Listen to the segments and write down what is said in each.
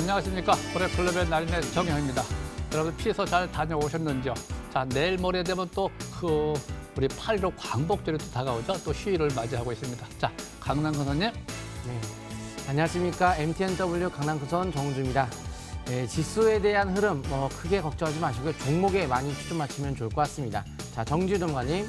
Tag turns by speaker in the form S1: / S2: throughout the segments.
S1: 안녕하십니까. 고래클럽의 나린의 정영입니다. 여러분 피서 잘 다녀오셨는지요? 자, 내일 모레 되면 또 우리 8.15 광복절이 또 다가오죠. 또 휴일을 맞이하고 있습니다. 자, 강남 선생님.
S2: 네. 안녕하십니까. MTNW 강남구선 정우주입니다. 네, 지수에 대한 흐름 크게 걱정하지 마시고요. 종목에 많이 초점 맞추면 좋을 것 같습니다. 자, 정지우 전문가님.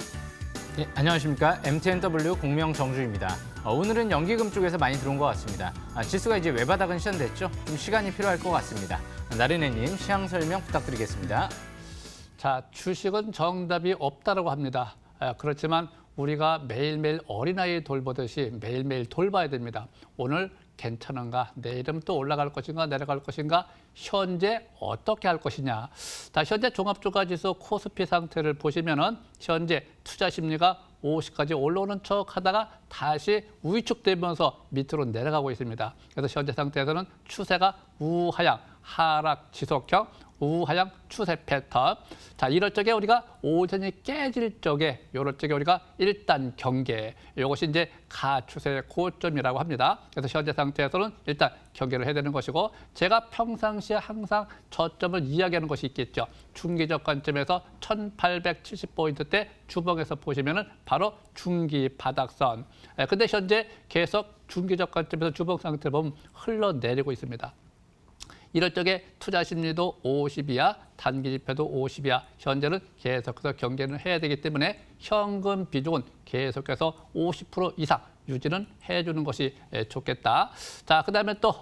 S3: 네, 안녕하십니까. MTNW 공명 정주입니다. 오늘은 연기금 쪽에서 많이 들어온 것 같습니다. 지수가 이제 외바닥은 시전됐죠. 좀 시간이 필요할 것 같습니다. 나린애님 시황 설명 부탁드리겠습니다.
S1: 자, 주식은 정답이 없다라고 합니다. 그렇지만 우리가 매일매일 어린아이 돌보듯이 매일매일 돌봐야 됩니다. 오늘 괜찮은가? 내일은 또 올라갈 것인가? 내려갈 것인가? 현재 어떻게 할 것이냐? 자, 현재 종합주가지수 코스피 상태를 보시면은 현재 투자 심리가 50까지 올라오는 척 하다가 다시 위축되면서 밑으로 내려가고 있습니다. 그래서 현재 상태에서는 추세가 우하향, 하락 지속형, 우하향 추세 패턴. 자, 이럴 적에 우리가 오전이 깨질 적에 이럴 적에 우리가 일단 경계. 이것이 이제 가추세의 고점이라고 합니다. 그래서 현재 상태에서는 일단 경계를 해야 되는 것이고, 제가 평상시에 항상 저점을 이야기하는 것이 있겠죠. 중기적 관점에서 1870포인트대 주봉에서 보시면은 바로 중기 바닥선. 근데 현재 계속 중기적 관점에서 주봉 상태를 보면 흘러내리고 있습니다. 이럴 적에 투자 심리도 50이야, 단기 지표도 50이야. 현재는 계속해서 경계를 해야 되기 때문에 현금 비중은 계속해서 50% 이상 유지는 해주는 것이 좋겠다. 자, 그다음에 또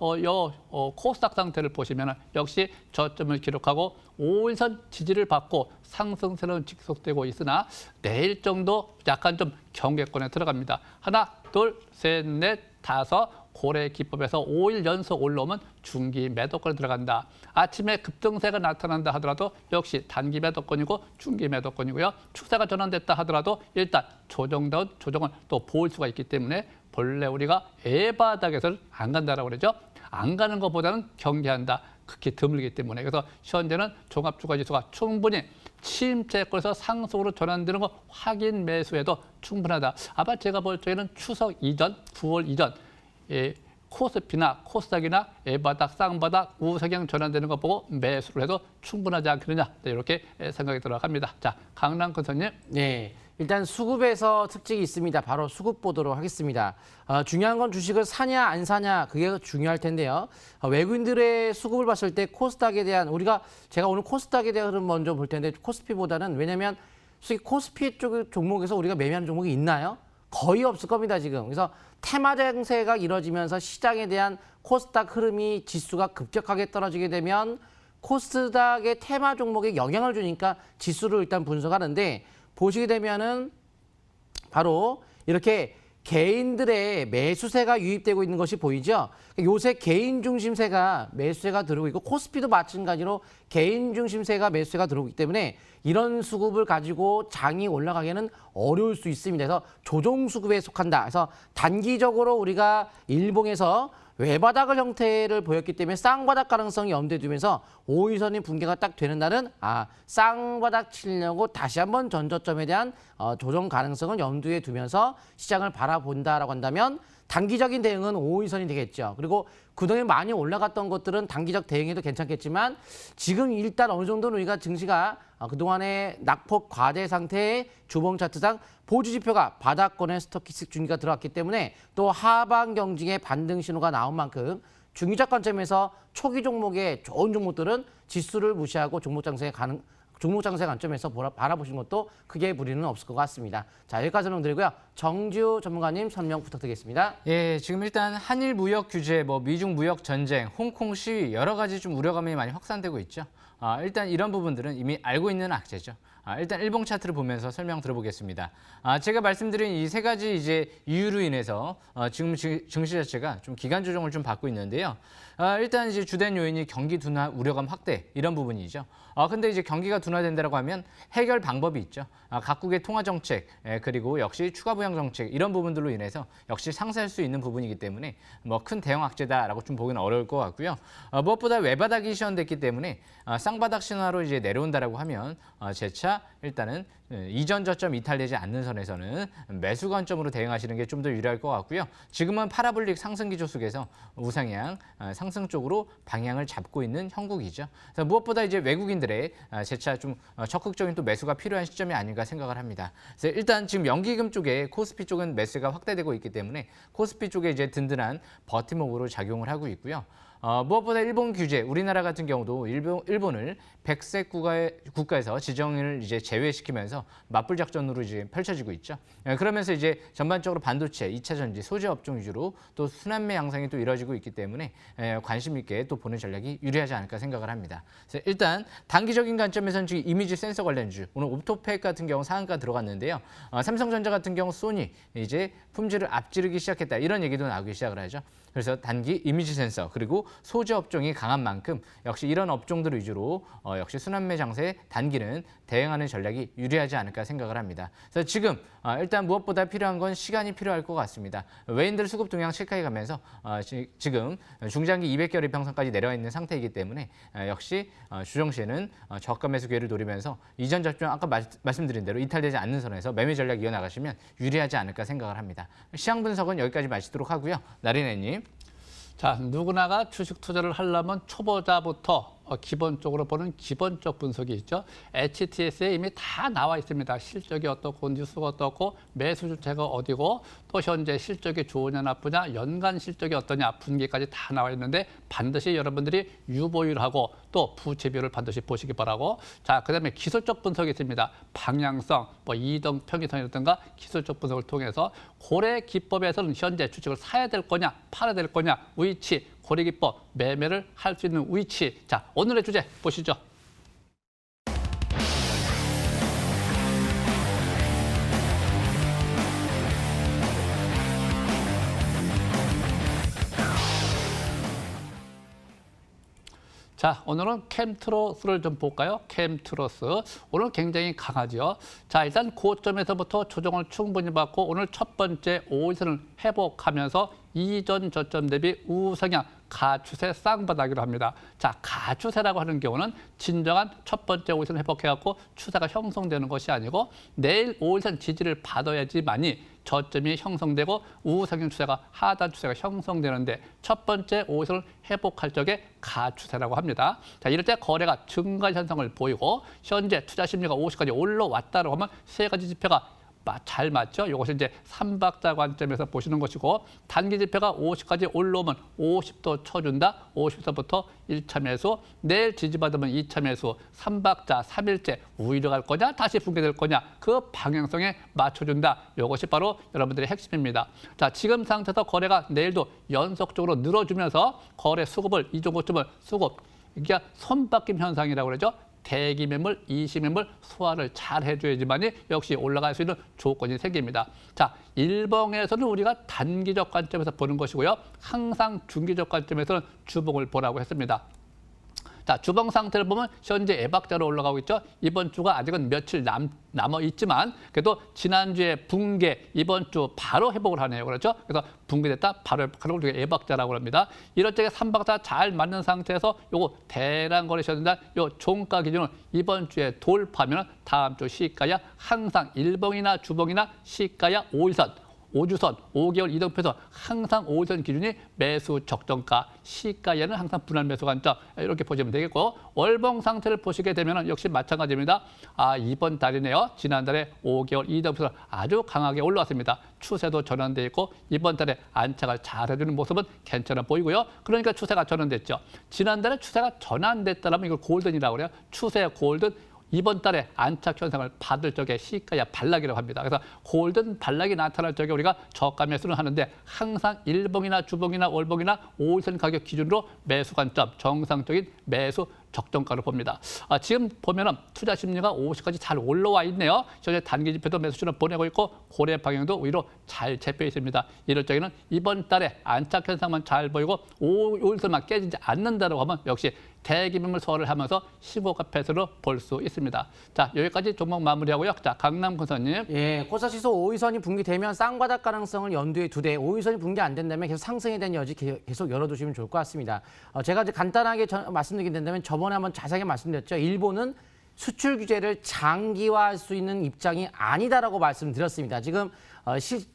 S1: 코스닥 상태를 보시면 역시 저점을 기록하고 5일선 지지를 받고 상승세는 지속되고 있으나 내일 정도 약간 좀 경계권에 들어갑니다. 하나, 둘, 셋, 넷, 다섯. 고래 기법에서 5일 연속 올라오면 중기 매도권에 들어간다. 아침에 급등세가 나타난다 하더라도 역시 단기 매도권이고 중기 매도권이고요. 추세가 전환됐다 하더라도 일단 조정다운 조정을 또 볼 수가 있기 때문에 본래 우리가 애바닥에서는 안 간다라고 그러죠. 안 가는 것보다는 경계한다. 극히 드물기 때문에. 그래서 현재는 종합주가지수가 충분히 침체권에서 상승으로 전환되는 거 확인 매수해도 충분하다. 아마 제가 볼 적에는 추석 이전, 9월 이전 코스피나 코스닥이나 애바닥, 쌍바닥, 우상향 전환되는 거 보고 매수를 해도 충분하지 않겠느냐, 이렇게 생각이 들어갑니다. 자, 강남 건설님.
S2: 네. 일단 수급에서 특징이 있습니다. 바로 수급 보도록 하겠습니다. 중요한 건 주식을 사냐 안 사냐, 그게 중요할 텐데요. 외국인들의 수급을 봤을 때 코스닥에 대한 제가 오늘 코스닥에 대한 흐름 먼저 볼 텐데 코스피보다는, 왜냐하면 솔직히 코스피 쪽 종목에서 우리가 매매하는 종목이 있나요? 거의 없을 겁니다, 지금. 그래서 테마 장세가 이뤄지면서 시장에 대한 코스닥 흐름이 지수가 급격하게 떨어지게 되면 코스닥의 테마 종목에 영향을 주니까 지수를 일단 분석하는데, 보시게 되면은 바로 이렇게 개인들의 매수세가 유입되고 있는 것이 보이죠. 요새 개인 중심세가 매수세가 들어오고 있고, 코스피도 마찬가지로 개인 중심세가 매수세가 들어오기 때문에 이런 수급을 가지고 장이 올라가기에는 어려울 수 있습니다. 그래서 조정 수급에 속한다. 그래서 단기적으로 우리가 일봉에서 외바닥을 형태를 보였기 때문에 쌍바닥 가능성이 염두에 두면서 5일선이 붕괴가 딱 되는 날은 쌍바닥 치려고 다시 한번 전저점에 대한 조정 가능성을 염두에 두면서 시장을 바라본다라고 한다면 단기적인 대응은 5일선이 되겠죠. 그리고 그동안 많이 올라갔던 것들은 단기적 대응에도 괜찮겠지만, 지금 일단 어느 정도는 우리가 증시가 그동안의 낙폭 과대 상태의 주봉 차트상 보주 지표가 바닥권에 스토키스틱 중기가 들어왔기 때문에, 또 하방 경직의 반등 신호가 나온 만큼 중기적 관점에서 초기 종목의 좋은 종목들은 지수를 무시하고 종목 장세 관점에서 바라보시는 것도 크게 무리는 없을 것 같습니다. 자, 여기까지 설명드리고요. 정지우 전문가님 설명 부탁드리겠습니다.
S3: 예, 지금 일단 한일 무역 규제, 미중 무역 전쟁, 홍콩 시위 여러 가지 좀 우려감이 많이 확산되고 있죠. 일단 이런 부분들은 이미 알고 있는 악재죠. 일단 일봉 차트를 보면서 설명 들어보겠습니다. 제가 말씀드린 이 세 가지 이제 이유로 인해서 지금 증시 자체가 좀 기간 조정을 좀 받고 있는데요. 일단 이제 주된 요인이 경기 둔화 우려감 확대, 이런 부분이죠. 근데 이제 경기가 둔화된다라고 하면 해결 방법이 있죠. 각국의 통화 정책, 그리고 역시 추가 부양 정책, 이런 부분들로 인해서 역시 상쇄할 수 있는 부분이기 때문에 큰 대형 악재다라고 좀 보기는 어려울 것 같고요. 무엇보다 외바닥이 시현됐기 때문에 쌍바닥 신화로 이제 내려온다라고 하면 재차 무엇보다 일단은 이전 저점 이탈되지 않는 선에서는 매수 관점으로 대응하시는 게 좀 더 유리할 것 같고요. 지금은 파라볼릭 상승 기조 속에서 우상향 상승 쪽으로 방향을 잡고 있는 형국이죠. 그래서 무엇보다 이제 외국인들의 재차 좀 적극적인 또 매수가 필요한 시점이 아닌가 생각을 합니다. 그래서 일단 지금 연기금 쪽에 코스피 쪽은 매수가 확대되고 있기 때문에 코스피 쪽에 이제 든든한 버팀목으로 작용을 하고 있고요. 무엇보다 일본 규제, 우리나라 같은 경우도 일본을 백색 국가에서 지정을 이제 제외시키면서 맞불 작전으로 이제 펼쳐지고 있죠. 그러면서 이제 전반적으로 반도체, 2차 전지, 소재 업종 위주로 또 순환매 양상이 또 이루어지고 있기 때문에 관심 있게 또 보는 전략이 유리하지 않을까 생각을 합니다. 그래서 일단 단기적인 관점에서는 지금 이미지 센서 관련주, 오늘 옵토팩 같은 경우 상한가 들어갔는데요. 삼성전자 같은 경우 소니 이제 품질을 앞지르기 시작했다 이런 얘기도 나오기 시작을 하죠. 그래서 단기 이미지 센서 그리고 소재 업종이 강한 만큼 역시 이런 업종들 위주로 역시 순환매 장세에 단기는 대응하는 전략이 유리하지 않을까 생각을 합니다. 그래서 지금 일단 무엇보다 필요한 건 시간이 필요할 것 같습니다. 외인들 수급 동향 체크해 가면서 지금 중장기 200개월 이평선까지 내려와 있는 상태이기 때문에 역시 주정시에는 저가 매수 기회를 노리면서 이전 접종 아까 말씀드린 대로 이탈되지 않는 선에서 매매 전략 이어나가시면 유리하지 않을까 생각을 합니다. 시장 분석은 여기까지 마치도록 하고요. 나린애님.
S1: 자, 누구나가 주식 투자를 하려면 초보자부터 기본적으로 보는 기본적 분석이 있죠. HTS에 이미 다 나와 있습니다. 실적이 어떻고 뉴스가 어떻고 매수 주체가 어디고 또 현재 실적이 좋으냐 나쁘냐 연간 실적이 어떠냐 분기까지 다 나와 있는데 반드시 여러분들이 유보율하고 또 부채비율을 반드시 보시기 바라고. 자, 그다음에 기술적 분석이 있습니다. 방향성, 뭐 이동 평균선이라든가 기술적 분석을 통해서 고래 기법에서는 현재 주식을 사야 될 거냐 팔아야 될 거냐 위치 고래기법 매매를 할 수 있는 위치. 자, 오늘의 주제 보시죠. 자, 오늘은 캠트로스를 좀 볼까요? 캠트로스. 오늘 굉장히 강하죠. 자, 일단 고점에서부터 조정을 충분히 받고 오늘 첫 번째 5일선을 회복하면서 이전 저점 대비 우상향 가추세 쌍바닥이로 합니다. 자, 가추세라고 하는 경우는 진정한 첫 번째 5일선 회복해갖고 추세가 형성되는 것이 아니고 내일 5일선 지지를 받아야지만이 저점이 형성되고 우상향 추세가 하단 추세가 형성되는데 첫 번째 5일선을 회복할 적에 가추세라고 합니다. 자, 이럴 때 거래가 증가 현상을 보이고 현재 투자 심리가 50까지 올라왔다고 하면 세 가지 지표가 잘 맞죠? 이것을 이제 3박자 관점에서 보시는 것이고 단기 지표가 50까지 올라오면 50도 쳐준다. 50서부터 1차 매수, 내일 지지받으면 2차 매수, 3박자, 3일째 우위로 갈 거냐 다시 붕괴될 거냐 그 방향성에 맞춰준다. 이것이 바로 여러분들의 핵심입니다. 자, 지금 상태에서 거래가 내일도 연속적으로 늘어주면서 거래 수급을 이 정도쯤을 수급 이게 손바뀜 현상이라고 그러죠. 대기 매물, 이시 매물 소화를 잘 해줘야지만이 역시 올라갈 수 있는 조건이 생깁니다. 자, 일봉에서는 우리가 단기적 관점에서 보는 것이고요. 항상 중기적 관점에서는 주봉을 보라고 했습니다. 자, 주봉 상태를 보면 현재 애박자로 올라가고 있죠. 이번 주가 아직은 며칠 남아 있지만 그래도 지난주에 붕괴, 이번 주 바로 회복을 하네요. 그렇죠? 그래서 붕괴됐다 바로 회복하는 걸 애박자라고 합니다. 이럴 적에 3박자 잘 맞는 상태에서 요거 대량 거래셨는데 요 종가 기준을 이번 주에 돌파하면 다음 주 시가야 항상 일봉이나 주봉이나 시가야 5일선 5주선, 5개월 이동표선 항상 5일선 기준이 매수 적정가, 시가에는 항상 분할 매수 관점 이렇게 보시면 되겠고 월봉 상태를 보시게 되면 역시 마찬가지입니다. 아, 이번 달이네요. 지난달에 5개월 이동표선 아주 강하게 올라왔습니다. 추세도 전환돼 있고 이번 달에 안착을 잘 해주는 모습은 괜찮아 보이고요. 그러니까 추세가 전환됐죠. 지난달에 추세가 전환됐다면 이걸 골든이라고 그래요. 추세 골든. 이번 달에 안착 현상을 받을 적에 시가야 반락이라고 합니다. 그래서 골든 반락이 나타날 적에 우리가 저가 매수를 하는데 항상 일봉이나 주봉이나 월봉이나 5일선 가격 기준으로 매수 관점, 정상적인 매수 적정가를 봅니다. 지금 보면은 투자 심리가 50까지 잘 올라와 있네요. 현재 단기 지표도 매수주는 보내고 있고 고래 방향도 위로 잘 잡혀 있습니다. 이럴 적에는 이번 달에 안착 현상만 잘 보이고 5일선만 깨지지 않는다고 하면 역시 대기 매물 소화를 하면서 신고가 패스로 볼 수 있습니다. 자, 여기까지 종목 마무리하고요. 자, 강남 군사님.
S2: 예, 코스닥지수 5위선이 붕괴되면 쌍바닥 가능성을 연두에 두되 5위선이 붕괴 안 된다면 계속 상승에 대한 여지 계속 열어두시면 좋을 것 같습니다. 제가 이제 간단하게 말씀드리게 된다면 저번에 한번 자세하게 말씀드렸죠. 일본은 수출 규제를 장기화할 수 있는 입장이 아니다라고 말씀드렸습니다. 지금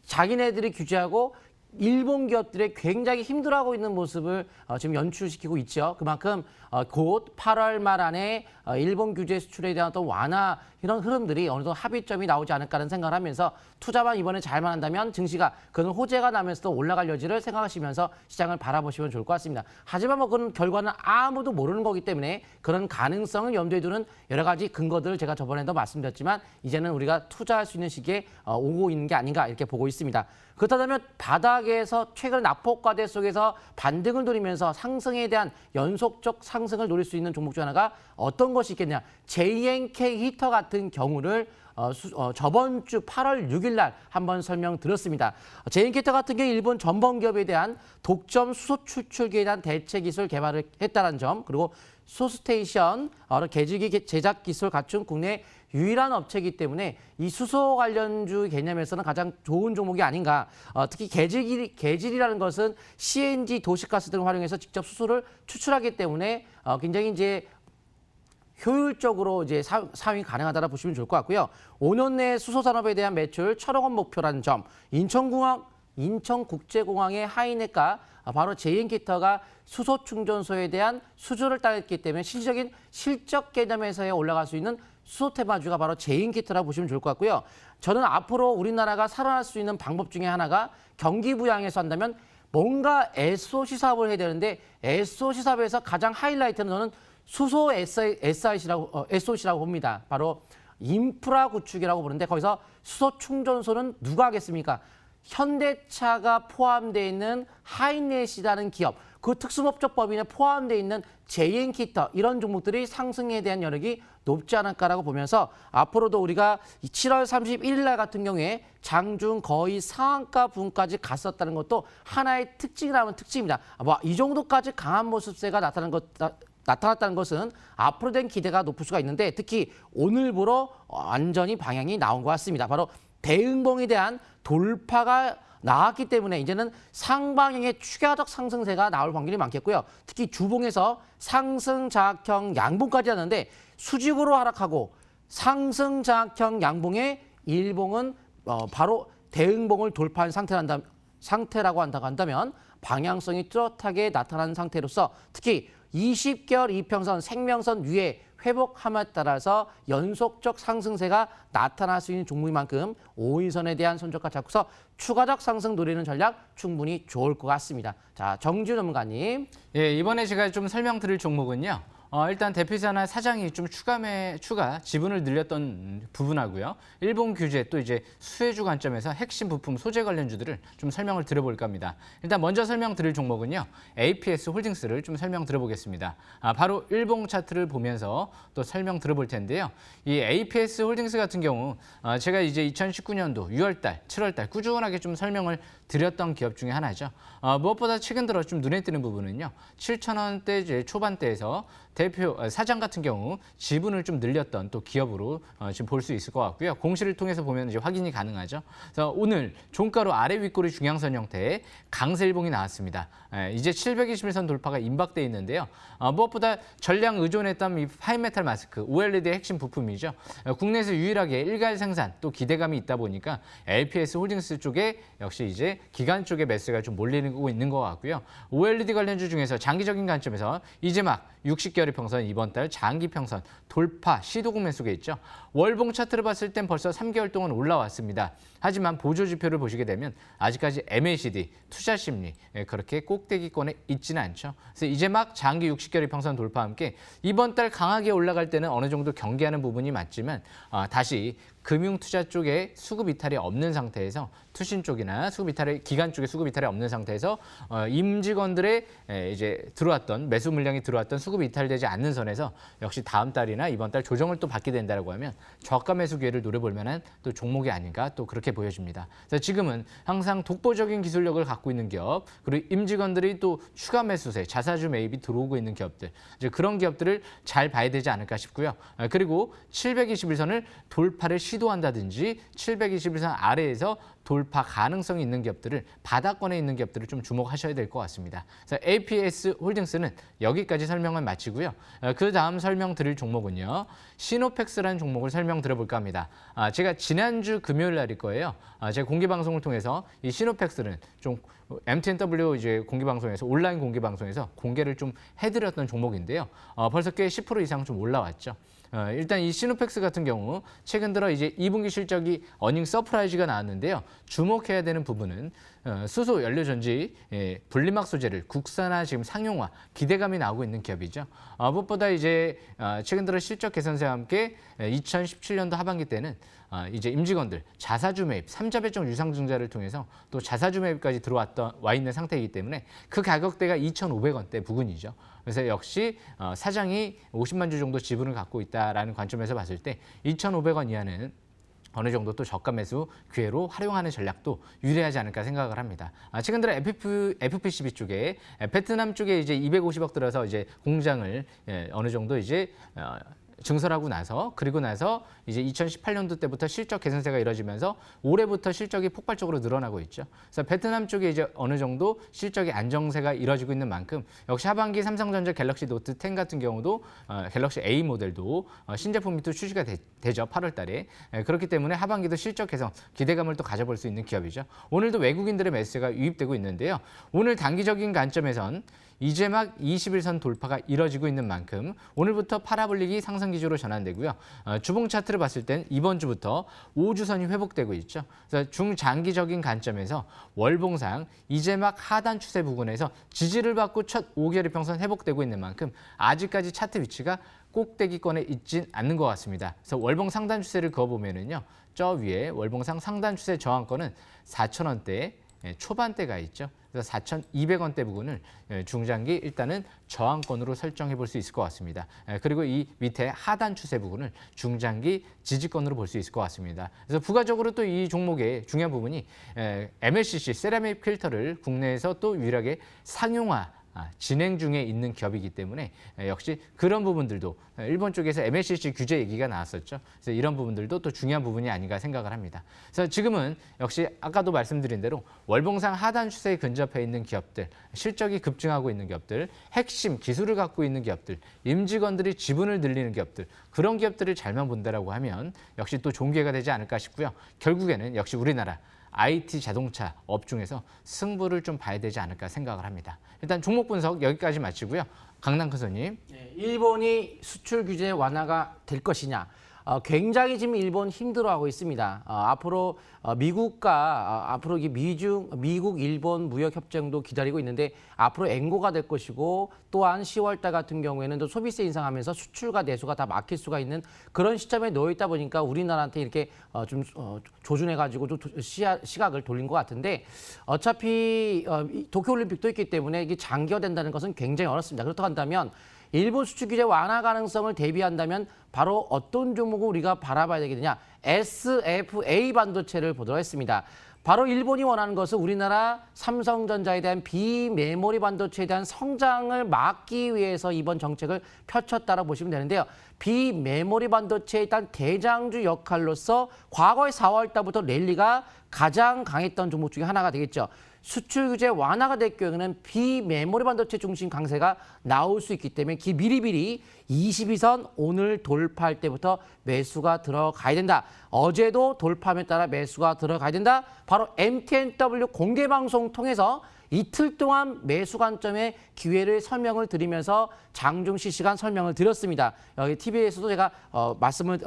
S2: 자기네들이 규제하고 일본 기업들이 굉장히 힘들어하고 있는 모습을 지금 연출시키고 있죠. 그만큼 곧 8월 말 안에 일본 규제 수출에 대한 어떤 완화 이런 흐름들이 어느 정도 합의점이 나오지 않을까라는 생각을 하면서 투자만 이번에 잘만 한다면 증시가 그런 호재가 나면서도 올라갈 여지를 생각하시면서 시장을 바라보시면 좋을 것 같습니다. 하지만 뭐 그런 결과는 아무도 모르는 거기 때문에 그런 가능성을 염두에 두는 여러 가지 근거들을 제가 저번에도 말씀드렸지만 이제는 우리가 투자할 수 있는 시기에 오고 있는 게 아닌가 이렇게 보고 있습니다. 그렇다면 바닥에서 최근 낙폭과대 속에서 반등을 노리면서 상승에 대한 연속적 상승을 노릴 수 있는 종목 중 하나가 어떤 것이 있겠냐. JNK 히터 같은 경우를 저번 주 8월 6일 날 한번 설명드렸습니다. JNK 히터 같은 경우 일본 전범기업에 대한 독점 수소 추출기에 대한 대체 기술 개발을 했다는 점, 그리고 수소스테이션 개지기 제작 기술 갖춘 국내 유일한 업체이기 때문에 이 수소 관련주 개념에서는 가장 좋은 종목이 아닌가. 특히 개질이라는 것은 CNG 도시가스 등을 활용해서 직접 수소를 추출하기 때문에 굉장히 이제 효율적으로 이제 사용이 가능하다라 보시면 좋을 것 같고요. 5년 내 수소 산업에 대한 매출 1,000억 원 목표라는 점, 인천국제공항의 하이네가 바로 JNK터가 수소 충전소에 대한 수주를 따냈기 때문에 실질적인 실적 개념에서의 올라갈 수 있는 수소 테마주가 바로 JNK터라고 보시면 좋을 것 같고요. 저는 앞으로 우리나라가 살아날 수 있는 방법 중에 하나가 경기 부양에서 한다면 뭔가 SOC 사업을 해야 되는데 SOC 사업에서 가장 하이라이트는 저는 수소 SOC라고 봅니다. 바로 인프라 구축이라고 부르는데 거기서 수소 충전소는 누가 하겠습니까? 현대차가 포함되어 있는 하이넷이라는 기업, 그 특수법적 법인에 포함되어 있는 JNK터 이런 종목들이 상승에 대한 여력이 높지 않을까라고 보면서 앞으로도 우리가 7월 31일 날 같은 경우에 장중 거의 상한가 부분까지 갔었다는 것도 하나의 특징이라면 특징입니다. 이 정도까지 강한 모습세가 나타났다는 것은 앞으로 된 기대가 높을 수가 있는데 특히 오늘부로 완전히 방향이 나온 것 같습니다. 바로 대응봉에 대한 돌파가 나왔기 때문에 이제는 상방향의 추가적 상승세가 나올 확률이 많겠고요. 특히 주봉에서 상승 자악형 양봉까지 하는데 수직으로 하락하고 상승 자악형 양봉의 일봉은 바로 대응봉을 돌파한 상태라고 한다면 방향성이 뚜렷하게 나타난 상태로서 특히 20개월 이평선, 생명선 위에 회복함에 따라서 연속적 상승세가 나타날 수 있는 종목인 만큼 5일선에 대한 손절가 잡고서 추가적 상승 노리는 전략 충분히 좋을 것 같습니다. 자, 정지훈 전문가님.
S3: 예, 이번에 제가 좀 설명드릴 종목은요. 일단 대표이사나 사장이 좀 추가 지분을 늘렸던 부분하고요. 일본 규제 또 이제 수혜주 관점에서 핵심 부품 소재 관련주들을 좀 설명을 드려볼까 합니다. 일단 먼저 설명드릴 종목은요. APS 홀딩스를 좀 설명 드려보겠습니다. 바로 일봉 차트를 보면서 또 설명 들어볼 텐데요. 이 APS 홀딩스 같은 경우 제가 이제 2019년도 6월달, 7월달 꾸준하게 좀 설명을 드렸던 기업 중에 하나죠. 무엇보다 최근 들어 좀 눈에 띄는 부분은요. 7,000원대 초반대에서 대표 사장 같은 경우 지분을 좀 늘렸던 또 기업으로 지금 볼 수 있을 것 같고요. 공시를 통해서 보면 이제 확인이 가능하죠. 그래서 오늘 종가로 아래 윗꼬리 중앙선 형태의 강세일봉이 나왔습니다. 이제 721선 돌파가 임박돼 있는데요. 무엇보다 전량 의존했던 이 하이메탈 마스크, OLED의 핵심 부품이죠. 국내에서 유일하게 일괄 생산 또 기대감이 있다 보니까 LPS 홀딩스 쪽에 역시 이제 기관 쪽에 매수가 좀 몰리고 있는 것 같고요. OLED 관련주 중에서 장기적인 관점에서 이제 막 60개월 평선 이번 달 장기 평선 돌파 시도국 매수가 있죠. 월봉 차트를 봤을 땐 벌써 3개월 동안 올라왔습니다. 하지만 보조 지표를 보시게 되면 아직까지 MACD 투자 심리 그렇게 꼭대기권에 있지는 않죠. 그래서 이제 막 장기 60개월 평선 돌파와 함께 이번 달 강하게 올라갈 때는 어느 정도 경계하는 부분이 맞지만 다시 금융 투자 쪽에 수급 이탈이 없는 상태에서 투신 쪽이나 기관 쪽에 수급 이탈이 없는 상태에서 임직원들의 이제 들어왔던 매수 물량이 들어왔던 수급이 이탈되지 않는 선에서 역시 다음 달이나 이번 달 조정을 또 받게 된다고 하면 저가 매수 기회를 노려볼 만한 또 종목이 아닌가 또 그렇게 보여집니다. 그래서 지금은 항상 독보적인 기술력을 갖고 있는 기업 그리고 임직원들이 또 추가 매수세, 자사주 매입이 들어오고 있는 기업들 이제 그런 기업들을 잘 봐야 되지 않을까 싶고요. 그리고 721선을 돌파를 시도한다든지 721선 아래에서 돌파 가능성이 있는 기업들을 바닥권에 있는 기업들을 좀 주목하셔야 될 것 같습니다. 그래서 APS 홀딩스는 여기까지 설명을 마치고요. 그 다음 설명드릴 종목은요. 시노펙스라는 종목을 설명드려볼까 합니다. 제가 지난주 금요일 날일 거예요. 제가 공개 방송을 통해서 이 시노펙스는 좀 MTNW 이제 공개 방송에서 온라인 공개 방송에서 공개를 좀 해드렸던 종목인데요. 벌써 꽤 10% 이상 좀 올라왔죠. 일단 이 시노펙스 같은 경우 최근 들어 이제 2분기 실적이 어닝 서프라이즈가 나왔는데요. 주목해야 되는 부분은 수소 연료 전지 분리막 소재를 국산화 지금 상용화 기대감이 나오고 있는 기업이죠. 무엇보다 이제 최근 들어 실적 개선세와 함께 2017년도 하반기 때는 이제 임직원들 자사주 매입, 3자 배정 유상증자를 통해서 또 자사주 매입까지 와 있는 상태이기 때문에 그 가격대가 2,500원대 부근이죠. 그래서 역시 사장이 50만 주 정도 지분을 갖고 있다라는 관점에서 봤을 때 2,500원 이하는 어느 정도 또 저가 매수 기회로 활용하는 전략도 유리하지 않을까 생각을 합니다. 최근 들어 FPCB 쪽에 베트남 쪽에 이제 250억 들어서 이제 공장을 어느 정도 이제 증설하고 나서 그리고 나서 이제 2018년도 때부터 실적 개선세가 이뤄지면서 올해부터 실적이 폭발적으로 늘어나고 있죠. 그래서 베트남 쪽에 이제 어느 정도 실적의 안정세가 이뤄지고 있는 만큼 역시 하반기 삼성전자 갤럭시 노트 10 같은 경우도 갤럭시 A 모델도 신제품이 또 출시가 되죠. 8월 달에. 그렇기 때문에 하반기도 실적 개선 기대감을 또 가져볼 수 있는 기업이죠. 오늘도 외국인들의 매수가 유입되고 있는데요. 오늘 단기적인 관점에선 이제 막 21선 돌파가 이뤄지고 있는 만큼 오늘부터 파라볼릭이 상승 기조로 전환되고요. 주봉 차트를 봤을 땐 이번 주부터 5주선이 회복되고 있죠. 그래서 중장기적인 관점에서 월봉상 이제 막 하단 추세 부근에서 지지를 받고 첫 5개월 이평선 회복되고 있는 만큼 아직까지 차트 위치가 꼭대기권에 있진 않는 것 같습니다. 그래서 월봉 상단 추세를 그어보면은요. 저 위에 월봉상 상단 추세 저항권은 4,000원대 초반대가 있죠. 그래서 4,200원대 부근을 중장기 일단은 저항권으로 설정해 볼 수 있을 것 같습니다. 그리고 이 밑에 하단 추세 부분을 중장기 지지권으로 볼 수 있을 것 같습니다. 그래서 부가적으로 또 이 종목의 중요한 부분이 MLCC 세라믹 필터를 국내에서 또 유일하게 상용화 진행 중에 있는 기업이기 때문에 역시 그런 부분들도 일본 쪽에서 MLCC 규제 얘기가 나왔었죠. 그래서 이런 부분들도 또 중요한 부분이 아닌가 생각을 합니다. 그래서 지금은 역시 아까도 말씀드린 대로 월봉상 하단 추세에 근접해 있는 기업들, 실적이 급증하고 있는 기업들, 핵심 기술을 갖고 있는 기업들, 임직원들이 지분을 늘리는 기업들, 그런 기업들을 잘만 본다라고 하면 역시 또 좋은 기회가 되지 않을까 싶고요. 결국에는 역시 우리나라 IT 자동차 업중에서 승부를 좀 봐야 되지 않을까 생각을 합니다. 일단 종목 분석 여기까지 마치고요. 강남 큰손님.
S2: 네, 일본이 수출 규제 완화가 될 것이냐. 굉장히 지금 일본 힘들어하고 있습니다. 앞으로 미국과 앞으로 미국 일본 무역 협정도 기다리고 있는데 앞으로 엔고가 될 것이고 또한 10월달 같은 경우에는 또 소비세 인상하면서 수출과 내수가 다 막힐 수가 있는 그런 시점에 놓여 있다 보니까 우리나라한테 이렇게 좀 조준해가지고 좀 시각을 돌린 것 같은데 어차피 도쿄올림픽도 있기 때문에 이게 장기화된다는 것은 굉장히 어렵습니다. 그렇다고 한다면 일본 수출 규제 완화 가능성을 대비한다면 바로 어떤 종목을 우리가 바라봐야 되겠느냐. SFA 반도체를 보도록 했습니다. 바로 일본이 원하는 것은 우리나라 삼성전자에 대한 비메모리 반도체에 대한 성장을 막기 위해서 이번 정책을 펼쳤다고 보시면 되는데요. 비메모리 반도체에 일단 대장주 역할로서 과거의 4월 달부터 랠리가 가장 강했던 종목 중에 하나가 되겠죠. 수출 규제 완화가 될 경우에는 비메모리 반도체 중심 강세가 나올 수 있기 때문에 미리미리 22선 오늘 돌파할 때부터 매수가 들어가야 된다. 어제도 돌파함에 따라 매수가 들어가야 된다. 바로 MTNW 공개 방송 통해서 이틀 동안 매수 관점의 기회를 설명을 드리면서 장중 실시간 설명을 드렸습니다. 여기 TV에서도 제가 말씀을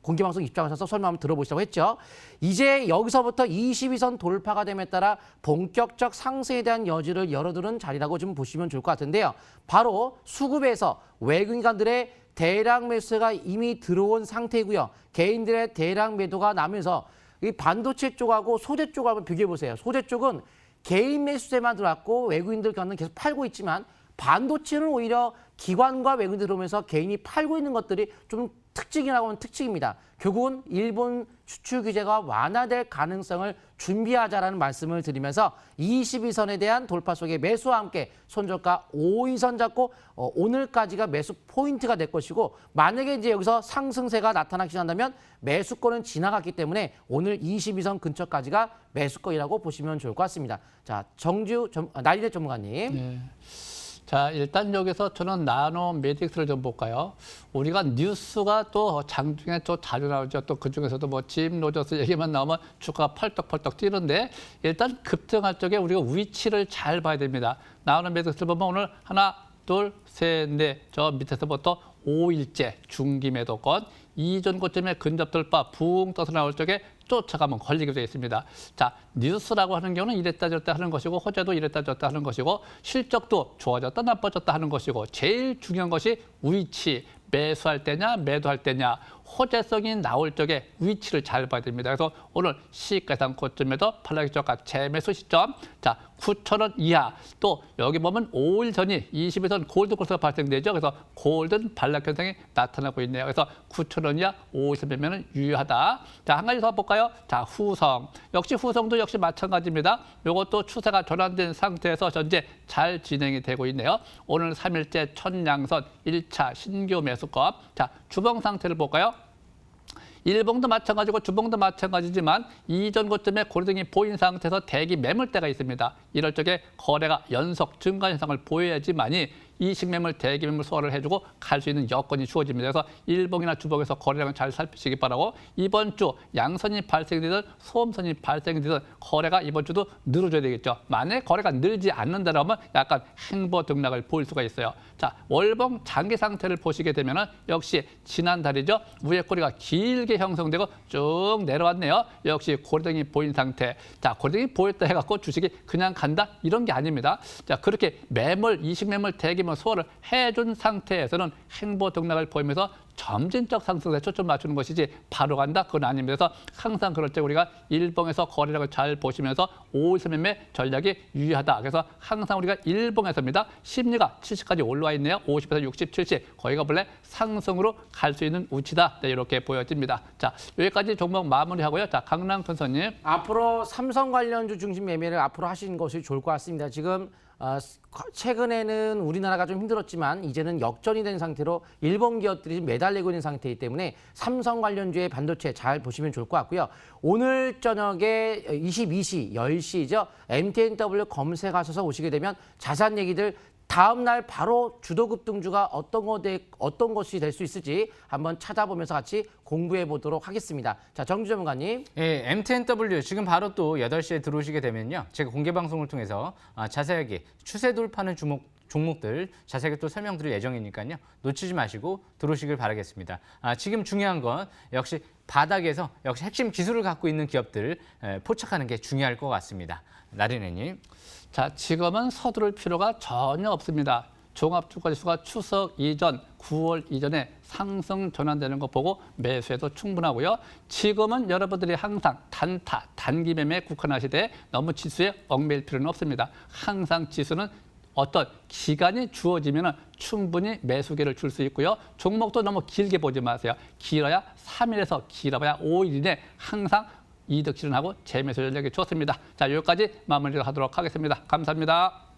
S2: 공개방송 입장하셔서 설명 한번 들어보시라고 했죠. 이제 여기서부터 22선 돌파가 됨에 따라 본격적 상승에 대한 여지를 열어두는 자리라고 좀 보시면 좋을 것 같은데요. 바로 수급에서 외국인간들의 대량 매수가 이미 들어온 상태이고요. 개인들의 대량 매도가 나면서 이 반도체 쪽하고 소재 쪽하고 비교해 보세요. 소재 쪽은 개인 매수세만 들어왔고 외국인들 견은 계속 팔고 있지만 반도체는 오히려 기관과 외국인들 들어오면서 개인이 팔고 있는 것들이 좀 특징이라고 하면 특징입니다. 결국은 일본 수출 규제가 완화될 가능성을 준비하자라는 말씀을 드리면서 22선에 대한 돌파 속에 매수와 함께 손절가 5위선 잡고 오늘까지가 매수 포인트가 될 것이고 만약에 이제 여기서 상승세가 나타나기 시작한다면 매수권은 지나갔기 때문에 오늘 22선 근처까지가 매수권이라고 보시면 좋을 것 같습니다. 자, 나리대 전문가님.
S1: 네. 자, 일단 여기서 저는 나노 메딕스를 좀 볼까요? 우리가 뉴스가 또 장중에 또 자주 나오죠. 또 그중에서도 뭐 짐 로저스 얘기만 나오면 주가가 펄떡펄떡 뛰는데 일단 급등할 적에 우리가 위치를 잘 봐야 됩니다. 나노 메딕스를 보면 오늘 하나, 둘, 셋, 넷, 저 밑에서부터 5일째 중기 매도권, 이전 고점에 근접 돌파 붕 떠서 나올 적에 쫓아가면 걸리게 되어 있습니다. 자, 뉴스라고 하는 경우는 이랬다 저랬다 하는 것이고 호재도 이랬다 저랬다 하는 것이고 실적도 좋아졌다 나빠졌다 하는 것이고 제일 중요한 것이 위치, 매수할 때냐 매도할 때냐 호재성이 나올 적에 위치를 잘 봐야 됩니다. 그래서 오늘 시가상 고점에도 팔라기 저가 재매수 시점 자 9,000원 이하 또 여기 보면 5일 전이 22선 골드 코스가 발생되죠. 그래서 골든 반락 현상이 나타나고 있네요. 그래서 9,000원 이하 5일선 매매는 유효하다. 자, 한 가지 더 볼까요? 자, 후성. 역시 후성도 역시 마찬가지입니다. 이것도 추세가 전환된 상태에서 현재 잘 진행이 되고 있네요. 오늘 3일째 천양선 1차 신규 매수권. 자, 주봉 상태를 볼까요? 일봉도 마찬가지고 주봉도 마찬가지지만 이전 고점에 고르등이 보인 상태에서 대기 매물대가 있습니다. 이럴 적에 거래가 연속 증가 현상을 보여야지만이 이식 매물, 대기 매물 소화를 해주고 갈 수 있는 여건이 주어집니다. 그래서 일봉이나 주봉에서 거래량을 잘 살피시기 바라고 이번 주 양선이 발생되든 소음선이 발생되든 거래가 이번 주도 늘어져야 되겠죠. 만약에 거래가 늘지 않는다면 약간 행보 등락을 보일 수가 있어요. 자, 월봉 장기 상태를 보시게 되면 역시 지난달이죠. 위에 꼬리가 길게 형성되고 쭉 내려왔네요. 역시 고래등이 보인 상태. 자, 고래등이 보였다 해갖고 주식이 그냥 간다? 이런 게 아닙니다. 자, 그렇게 매물, 이식 매물, 대기 매물 소화를 해준 상태에서는 행보 등락을 보이면서 점진적 상승에 초점 맞추는 것이지 바로 간다? 그건 아닙니다. 그래서 항상 그럴 때 우리가 일봉에서 거래량을 잘 보시면서 5일선 매매 전략이 유의하다. 그래서 항상 우리가 일봉에서입니다. 심리가 70까지 올라와 있네요. 50에서 60, 70. 거기가 원래 상승으로 갈 수 있는 우치다. 네, 이렇게 보여집니다. 자, 여기까지 종목 마무리하고요. 자, 강남 큰손님.
S2: 앞으로 삼성 관련주 중심 매매를 앞으로 하시는 것이 좋을 것 같습니다. 지금 최근에는 우리나라가 좀 힘들었지만 이제는 역전이 된 상태로 일본 기업들이 매달리고 있는 상태이기 때문에 삼성 관련주의 반도체 잘 보시면 좋을 것 같고요. 오늘 저녁에 22시, 10시죠. MTNW 검색하셔서 오시게 되면 자세한 얘기들 다음 날 바로 주도 급등주가 어떤 것이 될 수 있을지 한번 찾아보면서 같이 공부해 보도록 하겠습니다. 자, 정주 전문가님.
S3: 예, MTNW 지금 바로 또 8시에 들어오시게 되면요. 제가 공개 방송을 통해서 자세하게 추세 돌파하는 종목들 자세하게 또 설명드릴 예정이니까요. 놓치지 마시고 들어오시길 바라겠습니다. 지금 중요한 건 역시 바닥에서 역시 핵심 기술을 갖고 있는 기업들 포착하는 게 중요할 것 같습니다. 나리네님.
S1: 자, 지금은 서두를 필요가 전혀 없습니다. 종합주가지수가 추석 이전, 9월 이전에 상승 전환되는 거 보고 매수해도 충분하고요. 지금은 여러분들이 항상 단타, 단기 매매에 국한하시되 너무 지수에 얽매일 필요는 없습니다. 항상 지수는 어떤 기간이 주어지면 충분히 매수기를 줄 수 있고요. 종목도 너무 길게 보지 마세요. 길어야 3일에서 길어봐야 5일 이내 항상 이득 실현하고 재매수 전략이 좋습니다. 자, 여기까지 마무리를 하도록 하겠습니다. 감사합니다.